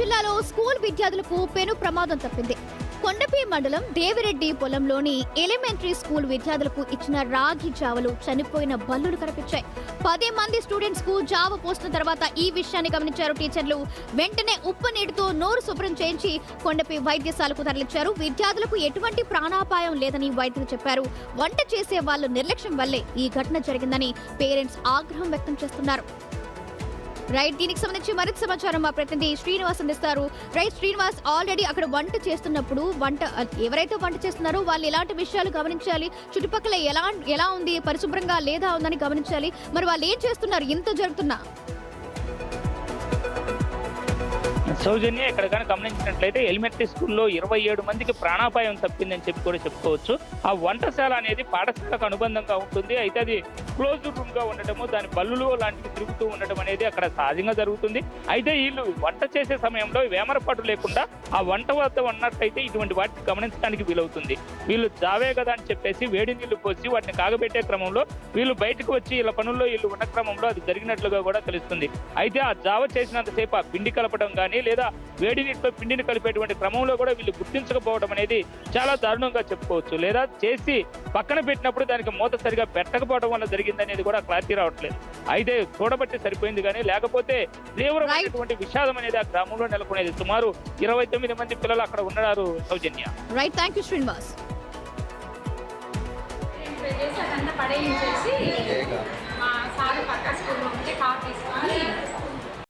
జిల్లాలో స్కూల్ విద్యార్థులకు పెను ప్రమాదం తప్పింది. కొండపి మండలం దేవిరెడ్డి పొలంలోని ఎలిమెంటరీ స్కూల్ విద్యార్థులకు ఇచ్చిన రాగి జావలు చనిపోయిన బల్లులు కనిపించాయి. 10 మంది స్టూడెంట్స్ కు జావ పోసిన తర్వాత ఈ విషయాన్ని గమనించారు టీచర్లు. వెంటనే ఉప్పు నీటితో నోరు శుభ్రం చేయించి కొండపి వైద్యశాలకు తరలించారు. విద్యార్థులకు ఎటువంటి ప్రాణాపాయం లేదని వైద్యులు చెప్పారు. వంట చేసే వాళ్ళ నిర్లక్ష్యం వల్లే ఈ ఘటన జరిగిందని పేరెంట్స్ ఆగ్రహం వ్యక్తం చేస్తున్నారు. రైట్, దీనికి సంబంధించి మరింత సమాచారం మా ప్రతినిధి శ్రీనివాస్ అందిస్తారు. రైట్ శ్రీనివాస్, ఆల్రెడీ అక్కడ వంట చేస్తున్నప్పుడు ఎవరైతే వంట చేస్తున్నారో వాళ్ళు ఎలాంటి విషయాలు గమనించాలి, చుట్టుపక్కల ఎలా ఉంది, పరిశుభ్రంగా లేదా ఉందని గమనించాలి. మరి వాళ్ళు ఏం చేస్తున్నారు ఇంత జరుగుతున్నా? సౌజన్య, ఇక్కడ కానీ గమనించినట్లయితే ఎలిమెంటరీ స్కూల్లో 27 మందికి ప్రాణాపాయం తప్పిందని చెప్పి కూడా చెప్పుకోవచ్చు. ఆ వంటశాల అనేది పాఠశాలకు అనుబంధంగా ఉంటుంది. అయితే అది క్లోజ్డ్ రూమ్ గా ఉండటము, దాని బల్లులు లాంటివి తిరుగుతూ ఉండటం అనేది అక్కడ సహజంగా జరుగుతుంది. అయితే వీళ్ళు వంట చేసే సమయంలో వేమరపాటు లేకుండా ఆ వంట వద్ద ఉన్నట్టయితే ఇటువంటి వాటిని గమనించడానికి వీలవుతుంది. వీళ్ళు జావే కదా అని చెప్పేసి వేడి నీళ్లు పోసి వాటిని కాగబెట్టే క్రమంలో వీళ్ళు బయటకు వచ్చి ఇలా పనుల్లో వీళ్ళు ఉన్న క్రమంలో అది జరిగినట్లుగా కూడా తెలుస్తుంది. అయితే ఆ జావ చేసినంతసేపు ఆ పిండి కలపడం కానీ లేదా వేడి నీటితో పిండిని కలిపేటువంటి క్రమంలో కూడా వీళ్ళు గుర్తించకపోవడం అనేది చాలా దారుణంగా చెప్పుకోవచ్చు. లేదా చేసి పక్కన పెట్టినప్పుడు దానికి మూత సరిగా పెట్టకపోవడం వల్ల జరిగిందనేది కూడా క్లారిటీ రావట్లేదు. అయితే చూడబట్టి సరిపోయింది, కానీ లేకపోతే తీవ్రమైనటువంటి విషాదం అనేది ఆ గ్రామంలో నెలకొనేది. సుమారు 29 మంది పిల్లలు అక్కడ ఉన్నారు. సౌజన్య, రైట్, థ్యాంక్ యూ శ్రీనివాస్. పడేసి మా సార్ పక్క స్కూల్లో